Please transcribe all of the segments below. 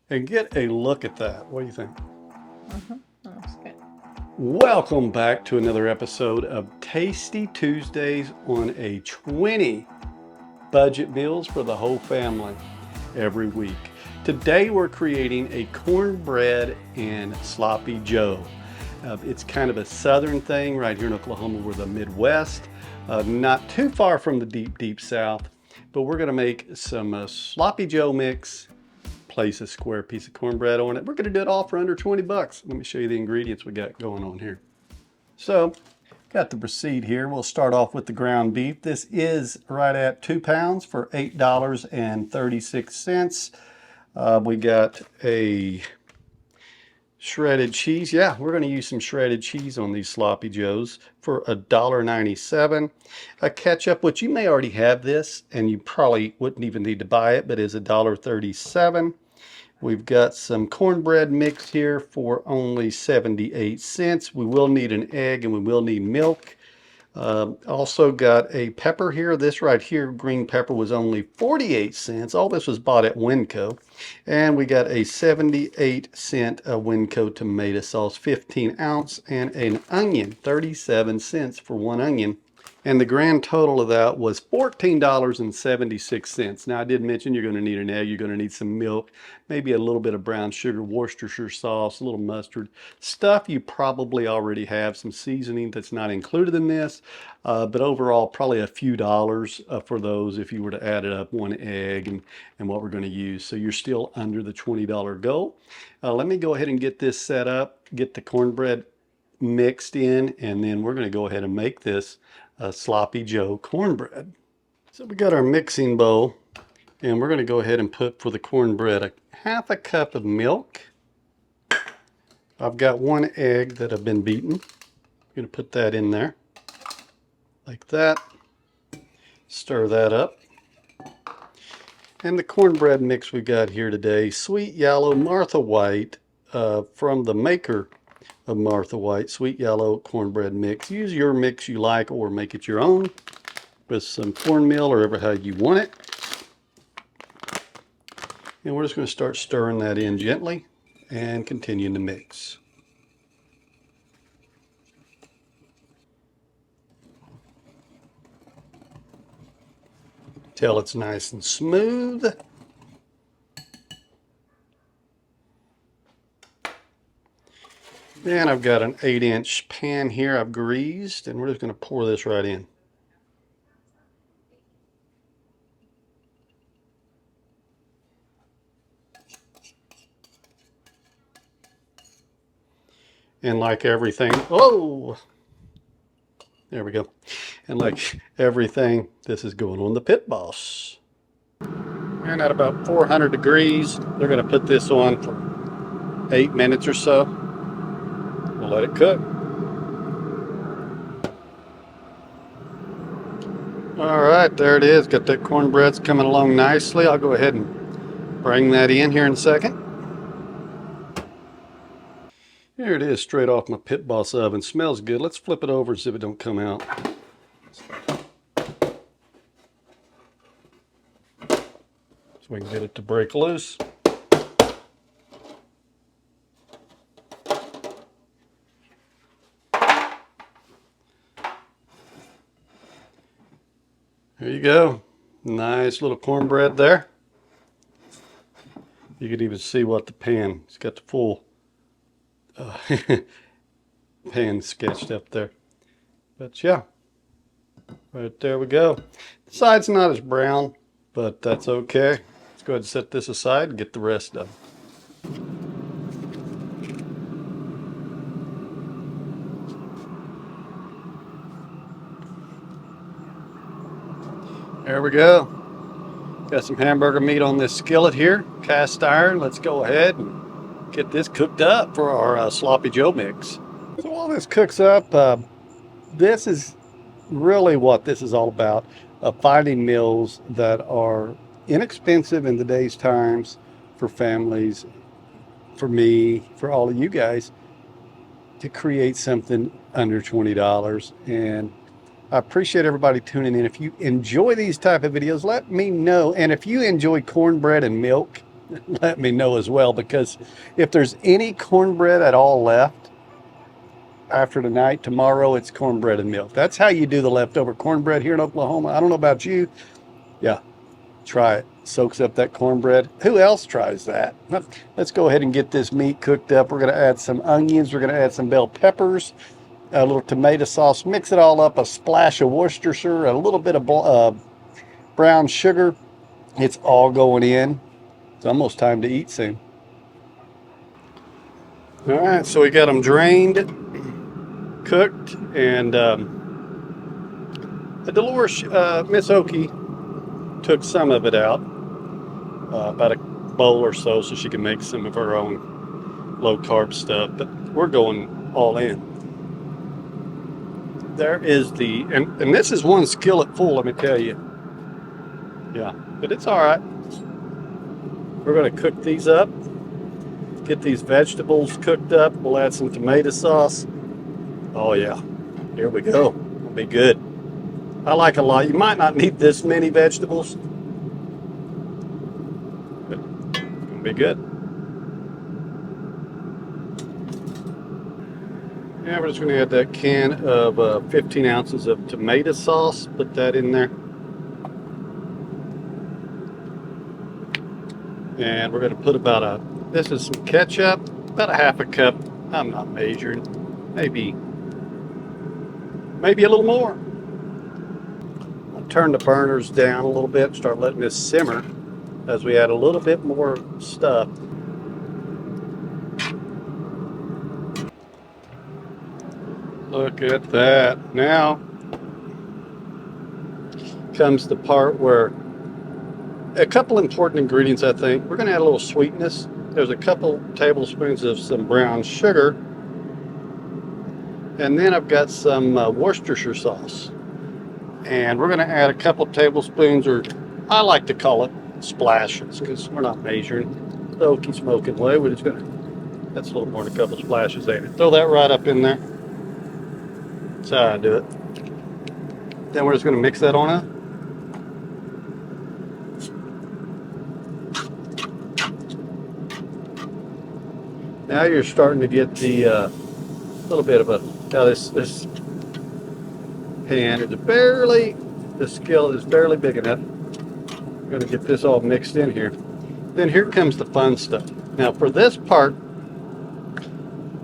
and get a look at that. What do you think? Looks good. Welcome back to another episode of Tasty Tuesdays on a 20 budget meals for the whole family every week. Today we're creating a cornbread and sloppy joe. It's kind of a southern thing right here in Oklahoma. We're the Midwest, not too far from the deep South, but we're going to make some sloppy joe mix, place a square piece of cornbread on it. We're going to do it all for under 20 bucks. Let me show you the ingredients we got going on here. So, got the receipt here. We'll start off with the ground beef. This is right at 2 pounds for $8.36. We got a shredded cheese. Yeah, we're going to use some shredded cheese on these sloppy joes for $1.97. A ketchup, which you may already have this, and you probably wouldn't even need to buy it, but is $1.37. We've got some cornbread mix here for only 78 cents. We will need an egg and we will need milk. Also got a pepper here. This right here, green pepper, was only 48 cents. All this was bought at Winco. And we got a 78-cent Winco tomato sauce, 15 ounce, and an onion, 37 cents for one onion. And the grand total of that was $14.76. Now, I did mention you're going to need an egg, you're going to need some milk, maybe a little bit of brown sugar, Worcestershire sauce, a little mustard, stuff you probably already have, some seasoning that's not included in this, but overall, probably a few dollars for those if you were to add it up, one egg and what we're going to use. So you're still under the $20 goal. Let me go ahead and get this set up, get the cornbread mixed in, and then we're going to go ahead and make this Sloppy Joe cornbread. So we got our mixing bowl, and we're going to go ahead and put for the cornbread a half a cup of milk. I've got one egg that I've been beaten. I'm going to put that in there like that. Stir that up. And the cornbread mix we got here today, Sweet Yellow Martha White, from the maker of Martha White, Sweet Yellow Cornbread Mix. Use your mix you like or make it your own with some cornmeal or ever how you want it. And we're just going to start stirring that in gently and continuing to mix. Till it's nice and smooth. And I've got an 8-inch pan here I've greased, and we're just going to pour this right in. And like everything, oh, there we go. And like everything, this is going on the pit boss. And at about 400 degrees, they're going to put this on for 8 minutes or so. We'll let it cook. All right, there it is. Got that cornbread's coming along nicely. I'll go ahead and bring that in here in a second. Here it is, straight off my pit boss oven. Smells good. Let's flip it over and see if it don't come out. So we can get it to break loose. There you go. Nice little cornbread there. You can even see what the pan, it's got the full pan sketched up there. But yeah, right there we go. The side's not as brown, but that's okay. Let's go ahead and set this aside and get the rest done. There we go. Got some hamburger meat on this skillet here, cast iron. Let's go ahead and get this cooked up for our Sloppy Joe mix. So while this cooks up, this is really what this is all about. Finding meals that are inexpensive in today's times for families, for me, for all of you guys, to create something under $20. And I appreciate everybody tuning in. If you enjoy these type of videos, let me know. And if you enjoy cornbread and milk, let me know as well, because if there's any cornbread at all left after tonight, tomorrow it's cornbread and milk. That's how you do the leftover cornbread here in Oklahoma. I don't know about you. Yeah, try it. Soaks up that cornbread. Who else tries that? Let's go ahead and get this meat cooked up. We're going to add some onions. We're going to add some bell peppers, a little tomato sauce. Mix it all up. A splash of Worcestershire, a little bit of brown sugar. It's all going in. It's almost time to eat soon. All right, so we got them drained, cooked, and Dolores, Miss Okie, took some of it out, about a bowl or so she can make some of her own low carb stuff. But we're going all in. There is and this is one skillet full, let me tell you. Yeah, but it's all right. We're going to cook these up, get these vegetables cooked up. We'll add some tomato sauce. Oh yeah, here we go. It'll be good. I like a lot. You might not need this many vegetables, but it'll be good. Yeah, we're just going to add that can of 15 ounces of tomato sauce. Put that in there. And we're going to put this is some ketchup, about a half a cup. I'm not measuring. Maybe a little more. I'll turn the burners down a little bit, start letting this simmer as we add a little bit more stuff. Look at that. Now comes the part where a couple important ingredients, I think. We're going to add a little sweetness. There's a couple tablespoons of some brown sugar. And then I've got some Worcestershire sauce. And we're going to add a couple tablespoons, or I like to call it splashes, because we're not measuring the oaky smoking way. We're just going to, that's a little more than a couple splashes there. Throw that right up in there. That's how I do it. Then we're just going to mix that on up. Now you're starting to get the little bit of this pan is the skillet is barely big enough. I'm going to get this all mixed in here. Then here comes the fun stuff. Now for this part,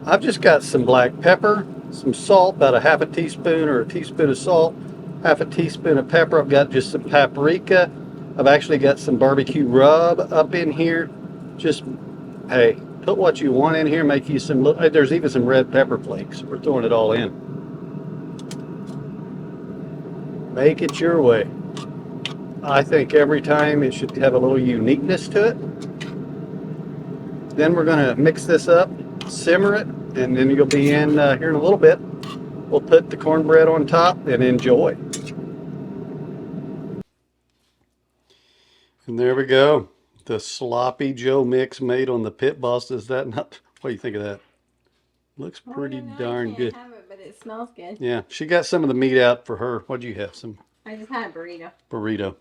I've just got some black pepper, some salt, about a half a teaspoon or a teaspoon of salt, half a teaspoon of pepper. I've got just some paprika. I've actually got some barbecue rub up in here. Just, hey, put what you want in here. Make you some, there's even some red pepper flakes. We're throwing it all in. Make it your way. I think every time it should have a little uniqueness to it. Then we're going to mix this up, simmer it, and then you'll be in here in a little bit. We'll put the cornbread on top and enjoy. And there we go. The Sloppy Joe mix made on the Pit Boss. Is that not? What do you think of that? Looks pretty darn good. I can't have it, but it smells good. Yeah, she got some of the meat out for her. What'd you have? Some? I just had a burrito. Burrito.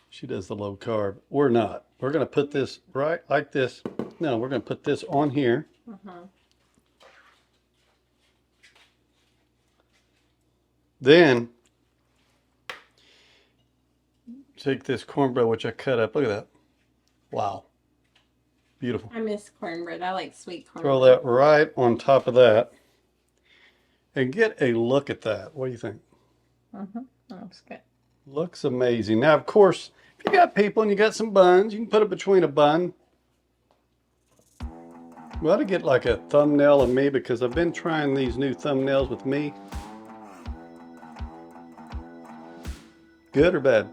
She does the low carb. We're not. We're going to put this right like this. No, we're going to put this on here. Then take this cornbread, which I cut up. Look at that. Wow. Beautiful. I miss cornbread. I like sweet cornbread. Throw that right on top of that. And get a look at that. What do you think? Looks good. Looks amazing. Now, of course, if you got people and you got some buns, you can put it between a bun. We ought to get like a thumbnail of me, because I've been trying these new thumbnails with me. Good or bad?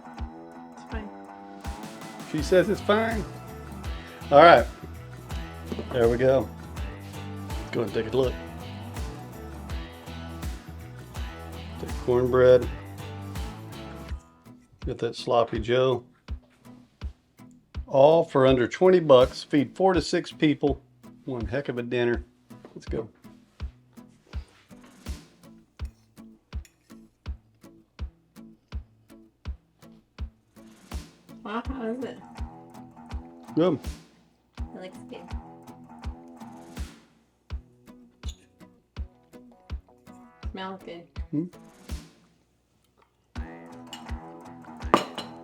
It's fine. She says it's fine. All right. There we go. Let's go and take a look. The cornbread. Get that Sloppy Joe. All for under 20 bucks. Feed 4 to 6 people. One heck of a dinner. Let's go. Wow, how is it? Good. It looks good. Smells good.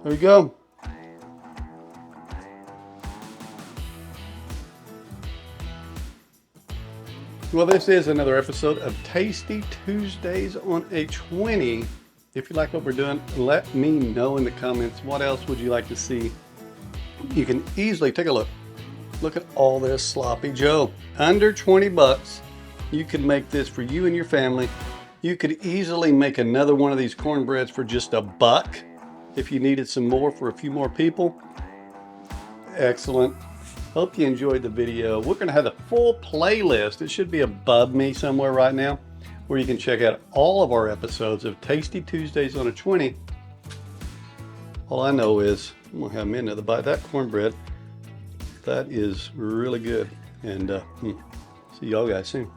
There you go. Well, this is another episode of Tasty Tuesdays on a 20. If you like what we're doing, let me know in the comments. What else would you like to see? You can easily take a look. Look at all this Sloppy Joe. Under 20 bucks. You can make this for you and your family. You could easily make another one of these cornbreads for just $1 if you needed some more for a few more people. Excellent. Hope you enjoyed the video. We're going to have the full playlist. It should be above me somewhere right now, where you can check out all of our episodes of Tasty Tuesdays on a 20. All I know is I'm going to have me another bite. That cornbread, that is really good. And see y'all guys soon.